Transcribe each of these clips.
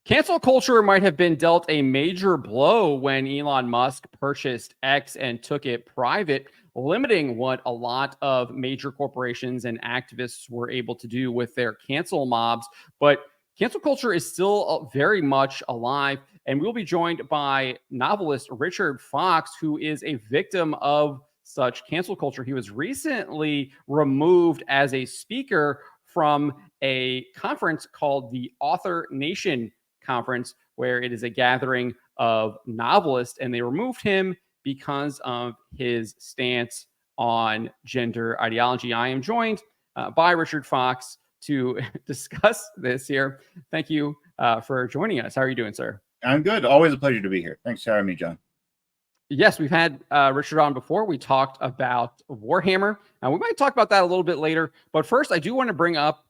Cancel culture might have been dealt a major blow when Elon Musk purchased X and took it private, limiting what a lot of major corporations and activists were able to do with their cancel mobs. But cancel culture is still very much alive. And we'll be joined by novelist Richard Fox, who is a victim of such cancel culture. He was recently removed as a speaker from a conference called the Author Nation conference, where it is a gathering of novelists, and they removed him because of his stance on gender ideology. I am joined by Richard Fox to discuss this here. Thank you for joining us. How are you doing, sir? I'm good. Always a pleasure to be here. Thanks for having me, John. Yes, we've had Richard on before. We talked about Warhammer, and we might talk about that a little bit later. But first, I do want to bring up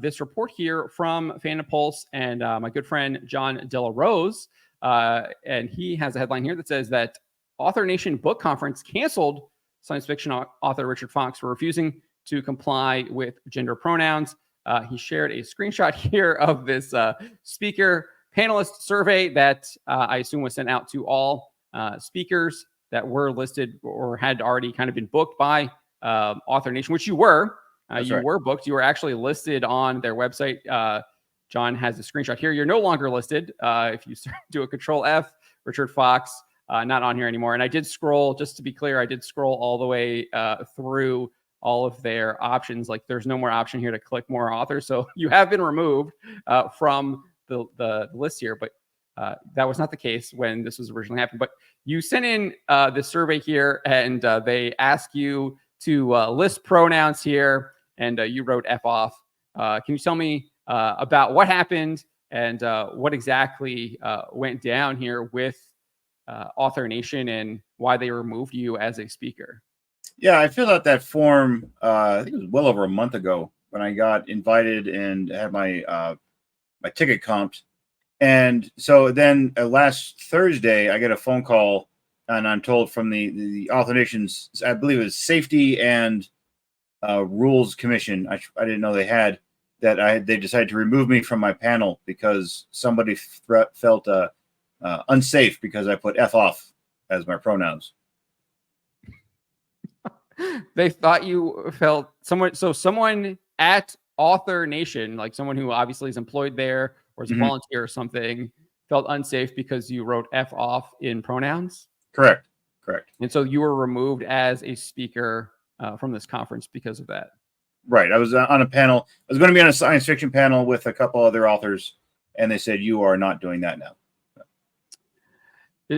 this report here from Fandom Pulse and my good friend John Della Rose. And he has a headline here that says that Author Nation Book Conference canceled science fiction author Richard Fox for refusing to comply with gender pronouns. He shared a screenshot here of this speaker panelist survey that I assume was sent out to all speakers that were listed or had already kind of been booked by Author Nation, which you were. Were booked. You were actually listed on their website. John has a screenshot here. You're no longer listed. If you do a Control F, Richard Fox, not on here anymore. And I did scroll, just to be clear, I did scroll all the way through all of their options. Like there's no more option here to click more authors. So you have been removed from the list here, but that was not the case when this was originally happening. But you sent in this survey here, and they ask you to list pronouns here, and you wrote F off. Can you tell me about what happened and what exactly went down here with Author Nation and why they removed you as a speaker? Yeah, I filled out that form, I think it was well over a month ago when I got invited and had my my ticket comped. And so then last Thursday, I get a phone call, and I'm told from the Author Nation's, I believe it was Safety and Rules Commission, I didn't know they had, that they decided to remove me from my panel because somebody felt unsafe because I put F off as my pronouns. They thought you felt someone at Author Nation, like someone who obviously is employed there or is a volunteer or something, felt unsafe because you wrote F off in pronouns? Correct. And so you were removed as a speaker from this conference because of that? Right. I was on a panel. I was going to be on a science fiction panel with a couple other authors, and they said, you are not doing that now.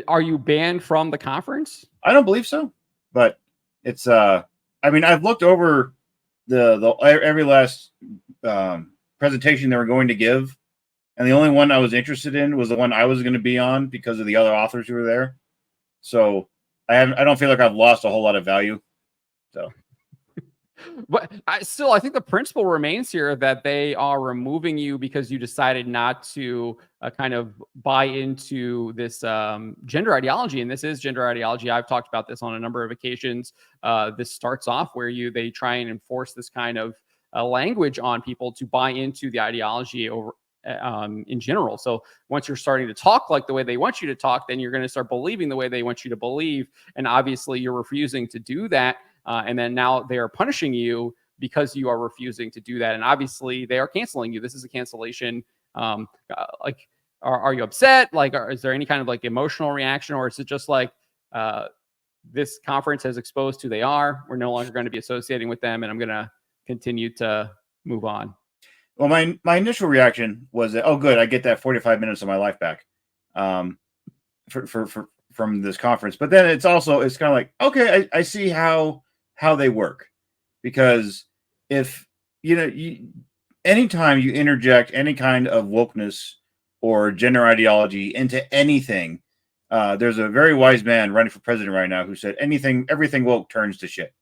Are you banned from the conference? I don't believe so, but it's, I mean, I've looked over the every last presentation they were going to give, and the only one I was interested in was the one I was going to be on because of the other authors who were there. So I don't feel like I've lost a whole lot of value. So, but I think the principle remains here that they are removing you because you decided not to kind of buy into this gender ideology. And this is gender ideology. I've talked about this on a number of occasions. This starts off where they try and enforce this kind of language on people to buy into the ideology over in general. So once you're starting to talk like the way they want you to talk, then you're going to start believing the way they want you to believe. And obviously you're refusing to do that. And then now they are punishing you because you are refusing to do that. And obviously they are canceling you. This is a cancellation. Like, are you upset? Like, is there any kind of like emotional reaction, or is it just like this conference has exposed who they are? We're no longer going to be associating with them, and I'm going to continue to move on. Well, my initial reaction was that, oh, good, I get that 45 minutes of my life back from this conference. But then it's kind of like, okay, I see how they work, because if anytime you interject any kind of wokeness or gender ideology into anything, there's a very wise man running for president right now who said everything woke turns to shit.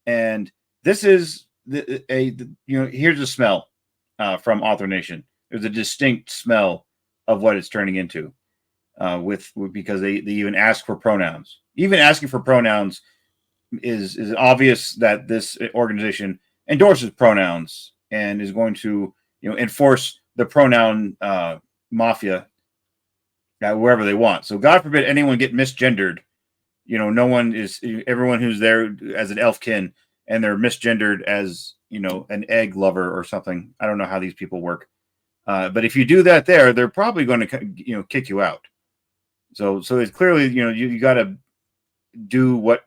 And this is here's a smell from Author Nation. There's a distinct smell of what it's turning into because they even ask for pronouns. Even asking for pronouns is obvious that this organization endorses pronouns and is going to enforce the pronoun mafia wherever they want. So God forbid anyone get misgendered. No one is, everyone who's there as an elfkin and they're misgendered as, an egg lover or something. I don't know how these people work. But if you do that there, they're probably going to, kick you out. So it's clearly, you got to do what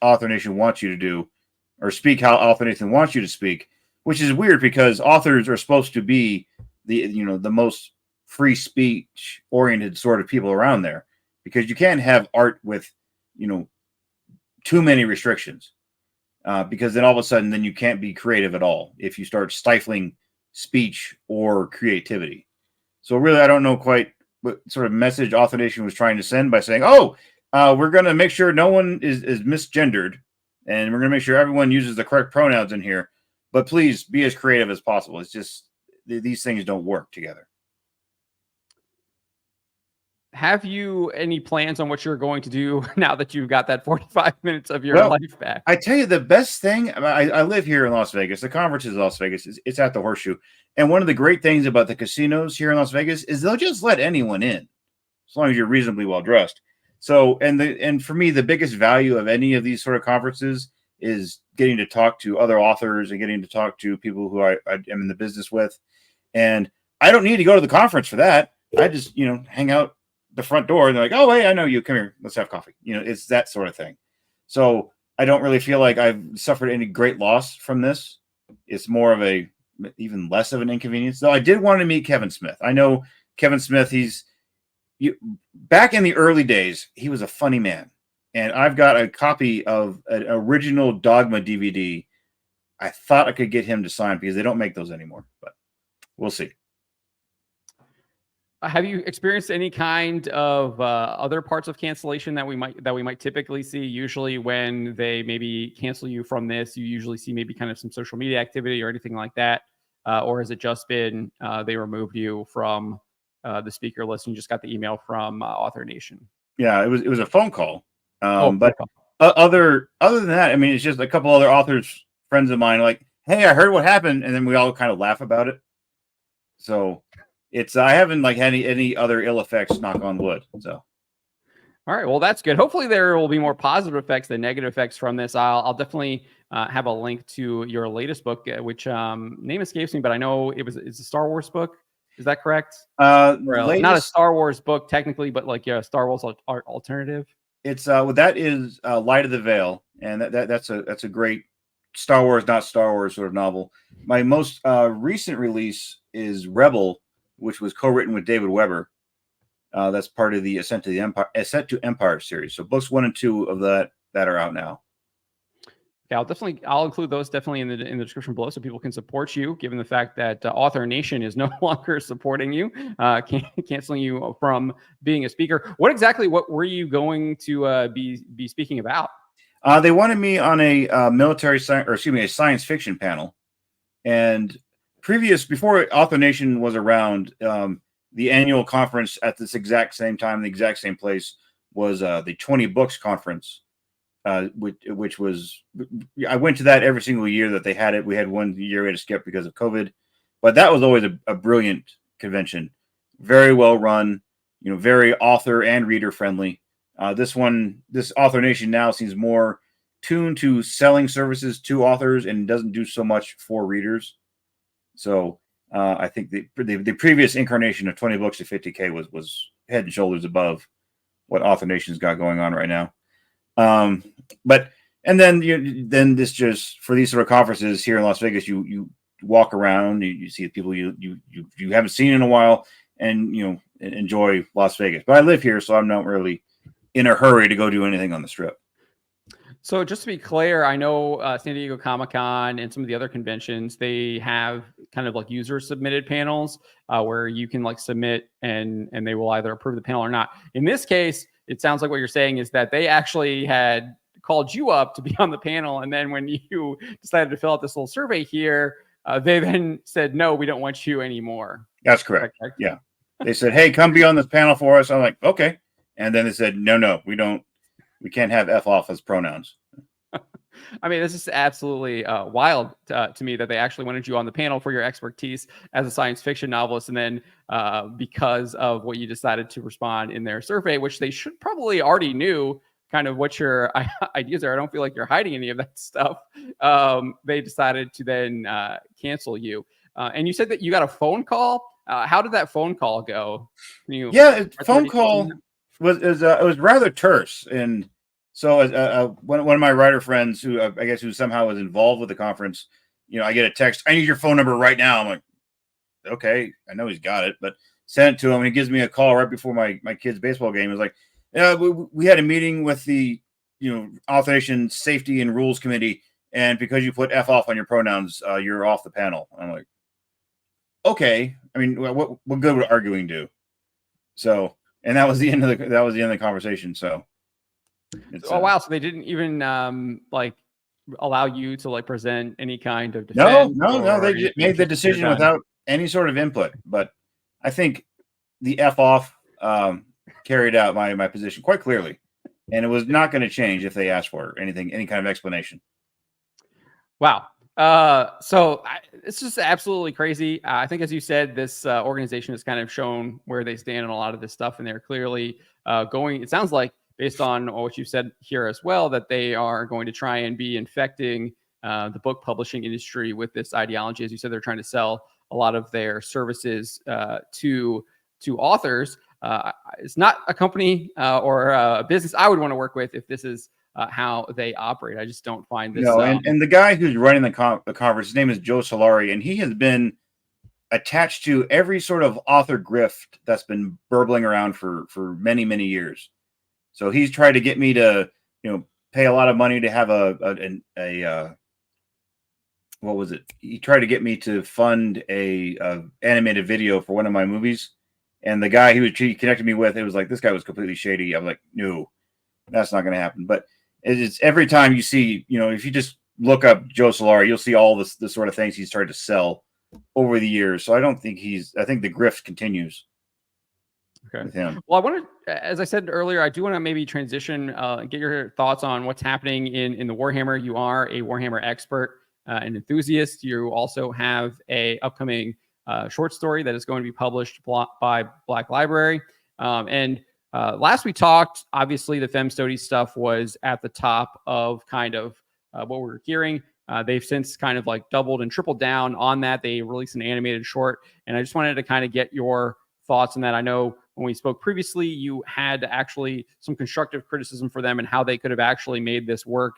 Author Nation wants you to do, or speak how Author Nation wants you to speak, which is weird because authors are supposed to be the most free speech oriented sort of people around there, because you can't have art with, too many restrictions, because then all of a sudden then you can't be creative at all if you start stifling speech or creativity. So really, I don't know quite what sort of message Author Nation was trying to send by saying, we're going to make sure no one is misgendered, and we're going to make sure everyone uses the correct pronouns in here, but please be as creative as possible. It's just, these things don't work together. Have you any plans on what you're going to do now that you've got that 45 minutes of your life back? I tell you, the best thing, I live here in Las Vegas. The conference is Las Vegas. It's at the Horseshoe. And one of the great things about the casinos here in Las Vegas is they'll just let anyone in as long as you're reasonably well dressed. So, and for me, the biggest value of any of these sort of conferences is getting to talk to other authors and getting to talk to people who I am in the business with. And I don't need to go to the conference for that. I just, hang out the front door and they're like, oh, hey, I know you. Come here. Let's have coffee. It's that sort of thing. So I don't really feel like I've suffered any great loss from this. It's more of even less of an inconvenience. Though I did want to meet Kevin Smith. I know Kevin Smith. Back in the early days, he was a funny man. And I've got a copy of an original Dogma DVD. I thought I could get him to sign because they don't make those anymore, but we'll see. Have you experienced any kind of other parts of cancellation that we might typically see? Usually when they maybe cancel you from this, you usually see maybe kind of some social media activity or anything like that. Or has it just been they removed you from the speaker list and you just got the email from Author Nation? Yeah, it was a phone call. But other than that, I mean, it's just a couple other authors, friends of mine, like, hey, I heard what happened, and then we all kind of laugh about it. So I haven't had any other ill effects, knock on wood. So all right, well, that's good. Hopefully there will be more positive effects than negative effects from this. I'll definitely have a link to your latest book, which name escapes me, but I know it's a Star Wars book. Is that correct? Not a Star Wars book technically, but like a Star Wars alternative. It's that is Light of the Veil, and that's a great Star Wars, not Star Wars sort of novel. My most recent release is Rebel, which was co-written with David Weber. That's part of the Ascent to Empire series. So books 1 and 2 of that are out now. Okay, I'll include those definitely in the description below so people can support you, given the fact that Author Nation is no longer supporting you, canceling you from being a speaker. What were you going to be speaking about? They wanted me on a a science fiction panel. And before Author Nation was around, the annual conference at this exact same time, the exact same place, was the 20 Books conference, which was, I went to that every single year that they had it. We had one year we had to skip because of COVID, but that was always a brilliant convention, very well run, very author and reader friendly. This Author Nation now seems more tuned to selling services to authors and doesn't do so much for readers. So I think the previous incarnation of 20 Books to 50K was head and shoulders above what Author Nation's got going on right now. And then this just, for these sort of conferences here in Las Vegas, you walk around, you see people you haven't seen in a while, and enjoy Las Vegas. But I live here, so I'm not really in a hurry to go do anything on the Strip. So just to be clear, I know San Diego Comic-Con and some of the other conventions, they have kind of like user submitted panels where you can submit and they will either approve the panel or not. In this case, it sounds like what you're saying is that they actually had called you up to be on the panel. And then when you decided to fill out this little survey here, they then said, no, we don't want you anymore. That's correct. Yeah. They said, hey, come be on this panel for us. I'm like, okay. And then they said, no, we can't have F off as pronouns. I mean, this is absolutely wild to me that they actually wanted you on the panel for your expertise as a science fiction novelist. And then because of what you decided to respond in their survey, which they should probably already knew kind of what your ideas are. I don't feel like you're hiding any of that stuff. They decided to then cancel you. And you said that you got a phone call. How did that phone call go? Can you Phone call it was rather terse. And so one of my writer friends who I guess who somehow was involved with the conference, I get a text, I need your phone number right now. I'm like, okay, I know he's got it, but send it to him. He gives me a call right before my kid's baseball game. He was like, yeah, we had a meeting with the authorization safety and rules committee, and because you put F off on your pronouns, you're off the panel. I'm like, okay. I mean, what good would arguing do? So, and that was the end of the conversation. So, wow! So they didn't even like allow you to like present any kind of defense. No. They just made the decision without any sort of input. But I think the F off carried out my position quite clearly, and it was not going to change if they asked for any kind of explanation. Wow. So it's just absolutely crazy. I think, as you said, this organization has kind of shown where they stand on a lot of this stuff, and they're clearly going. It sounds like, based on what you said here as well, that they are going to try and be infecting the book publishing industry with this ideology. As you said, they're trying to sell a lot of their services to authors. It's not a company or a business I would want to work with if this is how they operate. I just don't find this. No, and the guy who's running the conference, his name is Joe Solari, and he has been attached to every sort of author grift that's been burbling around for many, many years. So he's tried to get me to, pay a lot of money to have a what was it? He tried to get me to fund a animated video for one of my movies, and the guy he connected me with, it was like, this guy was completely shady. I'm like, no, that's not going to happen. But it's every time you see, if you just look up Joe Solari, you'll see all the sort of things he's tried to sell over the years. So I think the grift continues. Okay. With him. Well, I want to, as I said earlier, I do want to maybe transition, get your thoughts on what's happening in the Warhammer. You are a Warhammer expert and enthusiast. You also have a upcoming short story that is going to be published by Black Library. Last we talked, obviously the Femstody stuff was at the top of kind of what we're hearing. They've since kind of like doubled and tripled down on that. They released an animated short, and I just wanted to kind of get your thoughts on that. I know when we spoke previously, you had actually some constructive criticism for them and how they could have actually made this work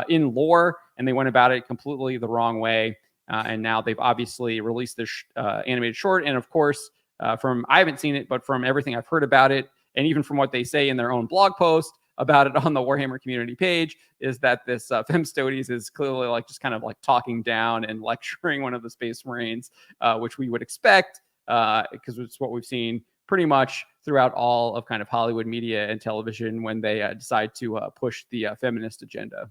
in lore, and they went about it completely the wrong way. And now they've obviously released this animated short. And of course, I haven't seen it, but from everything I've heard about it, and even from what they say in their own blog post about it on the Warhammer community page, is that this Femstodes is clearly like just kind of like talking down and lecturing one of the Space Marines, which we would expect because it's what we've seen pretty much throughout all of kind of Hollywood media and television when they decide to push the feminist agenda.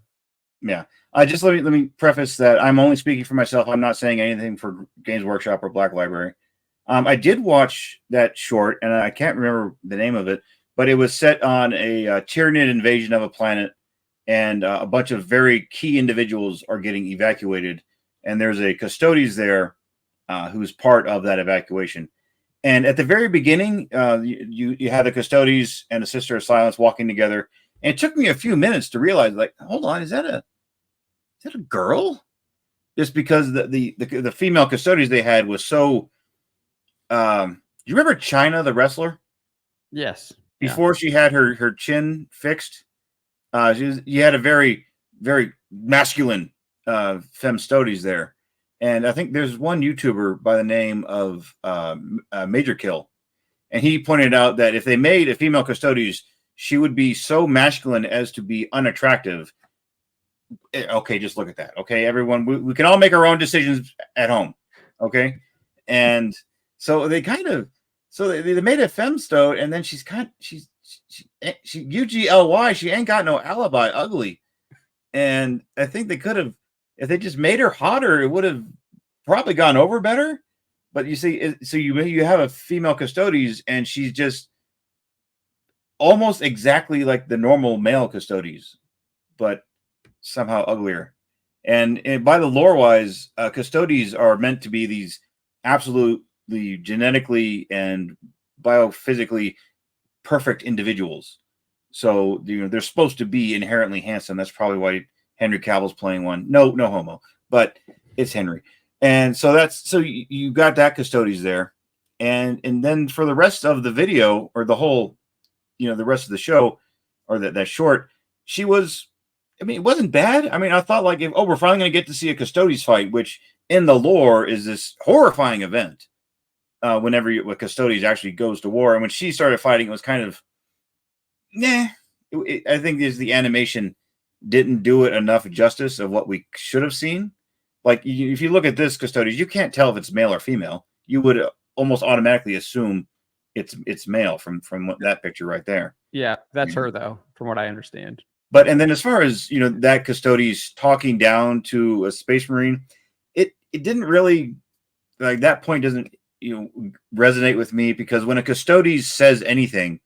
Yeah, just let me preface that I'm only speaking for myself. I'm not saying anything for Games Workshop or Black Library. I did watch that short, and I can't remember the name of it, but it was set on a Tyranid invasion of a planet, and a bunch of very key individuals are getting evacuated, and there's a Custodes there who's part of that evacuation. And at the very beginning, you had the Custodes and the Sister of Silence walking together, and it took me a few minutes to realize, like, hold on, is that a girl? Just because the female Custodes they had was so. You remember China, the wrestler? Yes. Before she had her chin fixed, you had a very, very masculine Femstodes there. And I think there's one YouTuber by the name of Major Kill, and he pointed out that if they made a female Custodes, she would be so masculine as to be unattractive. Okay, just look at that. Okay, everyone, we can all make our own decisions at home. Okay, and so they made a Femstode, and then she's UGLY. She ain't got no alibi. Ugly, and I think they could have. If they just made her hotter, it would have probably gone over better. But you see, so you have a female Custodes, and she's just almost exactly like the normal male Custodes. But somehow uglier. And by the lore wise, Custodes are meant to be these absolutely genetically and biophysically perfect individuals. So they're supposed to be inherently handsome. That's probably why Henry Cavill's playing one. No homo, but it's Henry. And so you got that Custodes there, and then for the rest of the video, or the whole, the rest of the show, or that short, she was. I mean, it wasn't bad. I mean, I thought like, we're finally going to get to see a Custodes fight, which in the lore is this horrifying event. Whenever Custodes actually goes to war, and when she started fighting, it was kind of, I think the animation didn't do it enough justice of what we should have seen. Like, if you look at this Custodes, you can't tell if it's male or female. You would almost automatically assume it's male from that picture right there. Yeah, that's her though, from what I understand. But and then as far as that Custodes talking down to a space marine, it didn't really, like, that point doesn't resonate with me, because when a Custodes says anything,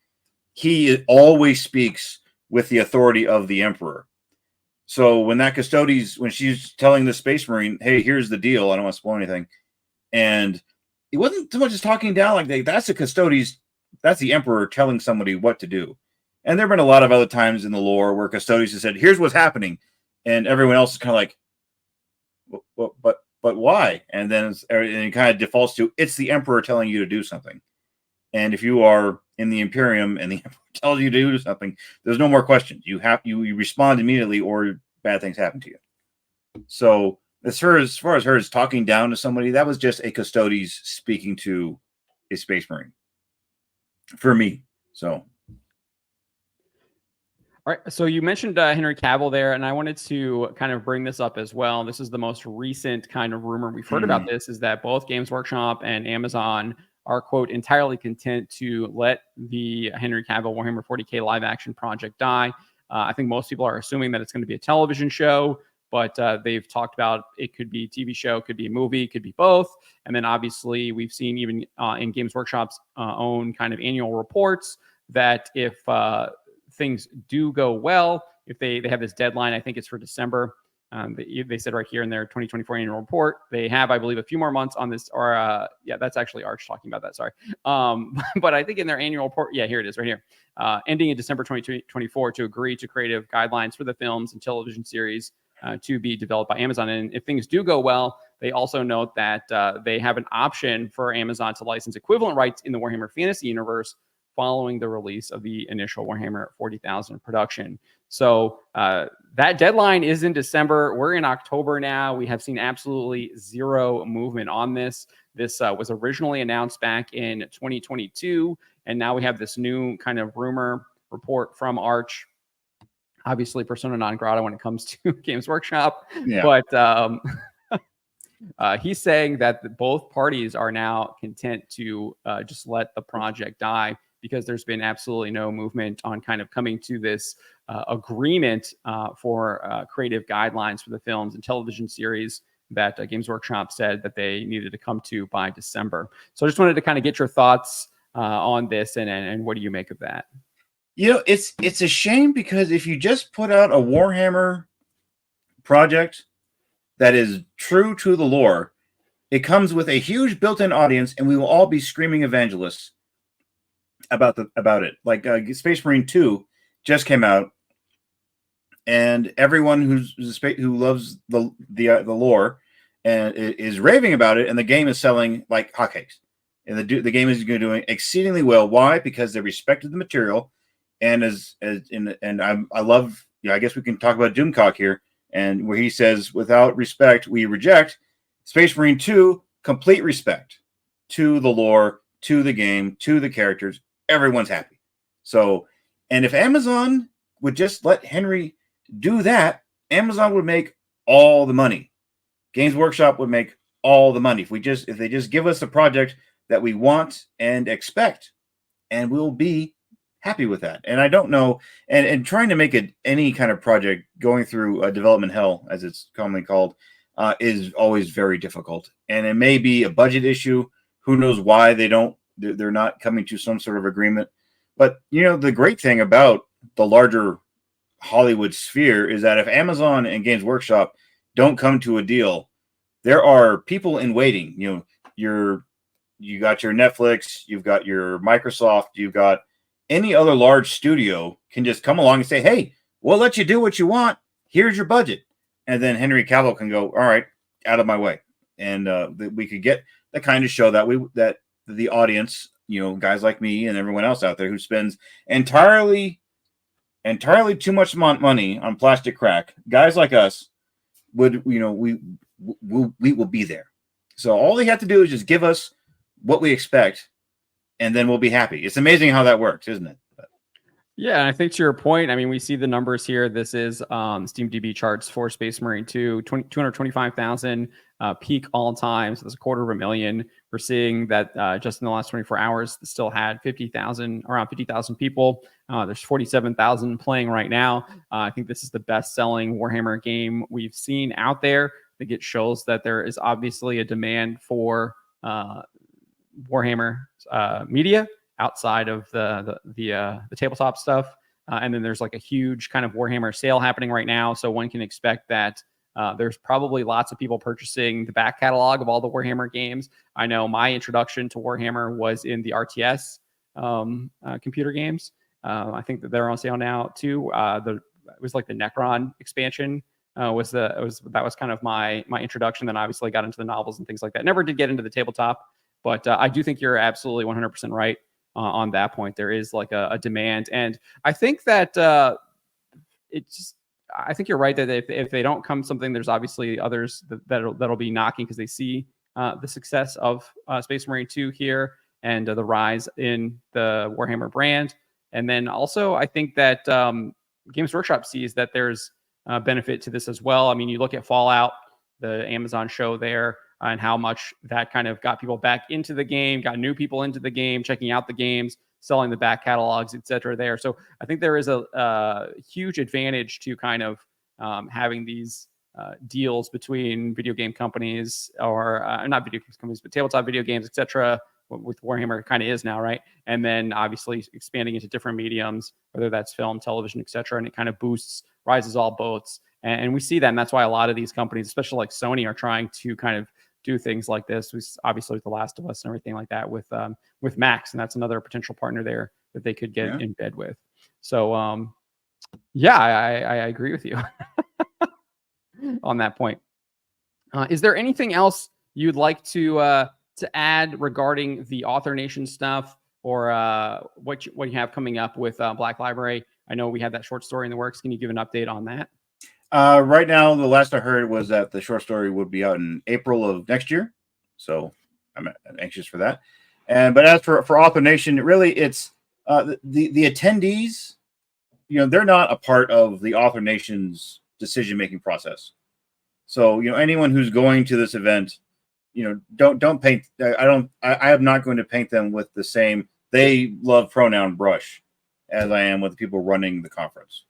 he always speaks with the authority of the Emperor. So when that Custodes, when she's telling the space marine, hey, here's the deal, I don't want to spoil anything, and it wasn't so much as talking down, like, that's a Custodes, that's the Emperor telling somebody what to do. And there have been a lot of other times in the lore where Custodes has said, here's what's happening, and everyone else is kind of like, but why? And then it kind of defaults to, it's the Emperor telling you to do something. And if you are in the Imperium and the Emperor tells you to do something, there's no more questions. You respond immediately, or bad things happen to you. So as far as her talking down to somebody, that was just a Custodes speaking to a space marine for me. So. All right, so you mentioned Henry Cavill there, and I wanted to kind of bring this up as well. This is the most recent kind of rumor we've heard about this, is that both Games Workshop and Amazon are, quote, entirely content to let the Henry Cavill Warhammer 40K live action project die. I think most people are assuming that it's going to be a television show, but they've talked about it could be a TV show, could be a movie, could be both. And then obviously we've seen even in Games Workshop's own kind of annual reports that if things do go well, if they have this deadline, I think it's for December. They said right here in their 2024 annual report, they have, I believe, a few more months on this, or that's actually Arch talking about that. Sorry. But I think in their annual report, here it is right here, ending in December 2024, to agree to creative guidelines for the films and television series to be developed by Amazon. And if things do go well, they also note that they have an option for Amazon to license equivalent rights in the Warhammer Fantasy universe following the release of the initial Warhammer 40,000 production. So that deadline is in December. We're in October now. We have seen absolutely zero movement on this. This was originally announced back in 2022, and now we have this new kind of rumor report from Arch. Obviously, persona non grata when it comes to Games Workshop. Yeah. But he's saying that both parties are now content to just let the project die, because there's been absolutely no movement on kind of coming to this agreement for creative guidelines for the films and television series that Games Workshop said that they needed to come to by December. So I just wanted to kind of get your thoughts on this, and what do you make of that? It's a shame, because if you just put out a Warhammer project that is true to the lore, it comes with a huge built-in audience, and we will all be screaming evangelists about it. Like Space Marine 2 just came out, and everyone who loves the lore and is raving about it, and the game is selling like hotcakes. And the game is doing exceedingly well. Why? Because they respected the material, and I love. I guess we can talk about Doomcock here, and where he says, "Without respect, we reject." Space Marine 2, complete respect to the lore, to the game, to the characters. Everyone's happy. So, and if Amazon would just let Henry do that, Amazon would make all the money. Games Workshop would make all the money. If they just give us a project that we want and expect, and we'll be happy with that. And I don't know, and trying to make it any kind of project going through a development hell, as it's commonly called, is always very difficult. And it may be a budget issue. Who knows why they're not coming to some sort of agreement. But the great thing about the larger Hollywood sphere is that if Amazon and Games Workshop don't come to a deal, there are people in waiting. You got your Netflix, you've got your Microsoft, you've got any other large studio can just come along and say, hey, we'll let you do what you want. Here's your budget. And then Henry Cavill can go, all right, out of my way. And we could get the kind of show that the audience, guys like me and everyone else out there who spends entirely too much money on plastic crack, guys like us we will be there. So all they have to do is just give us what we expect, and then we'll be happy. It's amazing how that works, isn't it? Yeah, and I think to your point, I mean, we see the numbers here. This is SteamDB charts for Space Marine 2, 225,000 peak all time. So that's 250,000. We're seeing that just in the last 24 hours, still had around 50,000 people. There's 47,000 playing right now. I think this is the best-selling Warhammer game we've seen out there. I think it shows that there is obviously a demand for Warhammer media outside of the tabletop stuff. And then there's like a huge kind of Warhammer sale happening right now. So one can expect that there's probably lots of people purchasing the back catalog of all the Warhammer games. I know my introduction to Warhammer was in the RTS computer games. I think that they're on sale now too. It was like the Necron expansion that was kind of my introduction. Then obviously got into the novels and things like that. Never did get into the tabletop, but I do think you're absolutely 100% right. On that point, there is like a demand, and I think that I think you're right that if they don't come something, there's obviously others that'll be knocking because they see the success of Space Marine 2 here and the rise in the Warhammer brand, and then also I think that Games Workshop sees that there's benefit to this as well. I mean, you look at Fallout, the Amazon show there, and how much that kind of got people back into the game, got new people into the game, checking out the games, selling the back catalogs, etc. there. So I think there is a huge advantage to kind of having these deals between video game companies or not video game companies, but tabletop video games, etc. With Warhammer kind of is now, right? And then obviously expanding into different mediums, whether that's film, television, etc. And it kind of rises all boats. And we see that, and that's why a lot of these companies, especially like Sony, are trying to kind of do things like this. We obviously with The Last of Us and everything like that with Max, and that's another potential partner there that they could get in bed with. So I agree with you on that point. Is there anything else you'd like to add regarding the Author Nation stuff or what you have coming up with Black Library? I know we had that short story in the works. Can you give an update on that? Right now, the last I heard was that the short story would be out in April of next year. So I'm anxious for that. But as for Author Nation, really it's the attendees, they're not a part of the Author Nation's decision-making process. So, anyone who's going to this event, don't paint. I am not going to paint them with the same they love pronoun brush as I am with the people running the conference.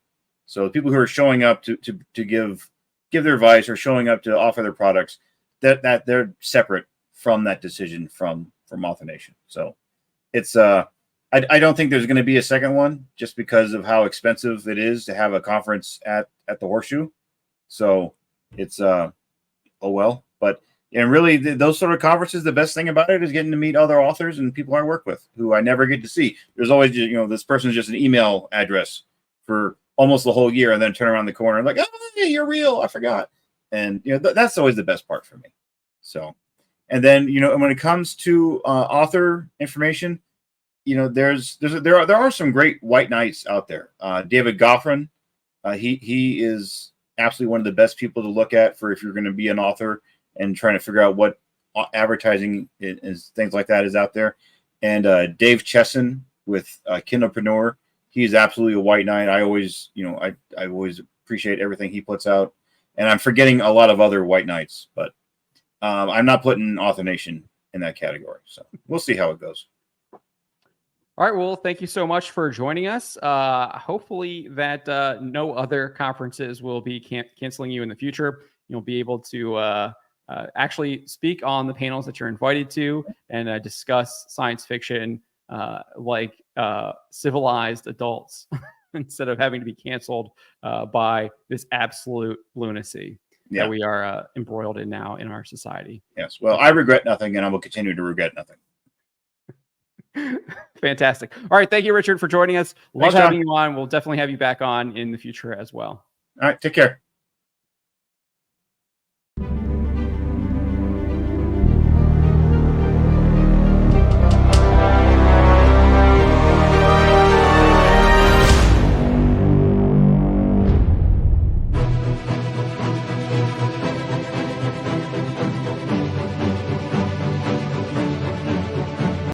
So the people who are showing up to give their advice or showing up to offer their products, that they're separate from that decision from Author Nation. So it's I don't think there's going to be a second one just because of how expensive it is to have a conference at the Horseshoe. So it's oh well, but and really those sort of conferences, the best thing about it is getting to meet other authors and people I work with who I never get to see. There's always this person is just an email address for almost the whole year, and then turn around the corner and like, oh, hey, you're real, I forgot. And that's always the best part for me. So, and then when it comes to author information, there are some great white knights out there. David Goffrin, he is absolutely one of the best people to look at for if you're going to be an author and trying to figure out what advertising is, things like that is out there. And Dave Chesson with Kindlepreneur. He's absolutely a white knight. I always, I always appreciate everything he puts out. And I'm forgetting a lot of other white knights, but I'm not putting Author Nation in that category. So we'll see how it goes. All right. Well, thank you so much for joining us. Hopefully that no other conferences will be canceling you in the future. You'll be able to actually speak on the panels that you're invited to and discuss science fiction like civilized adults. instead of having to be canceled by this absolute lunacy that we are embroiled in now in our society. Yes. Well, I regret nothing, and I will continue to regret nothing. Fantastic. All right. Thank you, Richard, for joining us. Love Thanks, having John. you on. We'll definitely have you back on in the future as well. All right. Take care.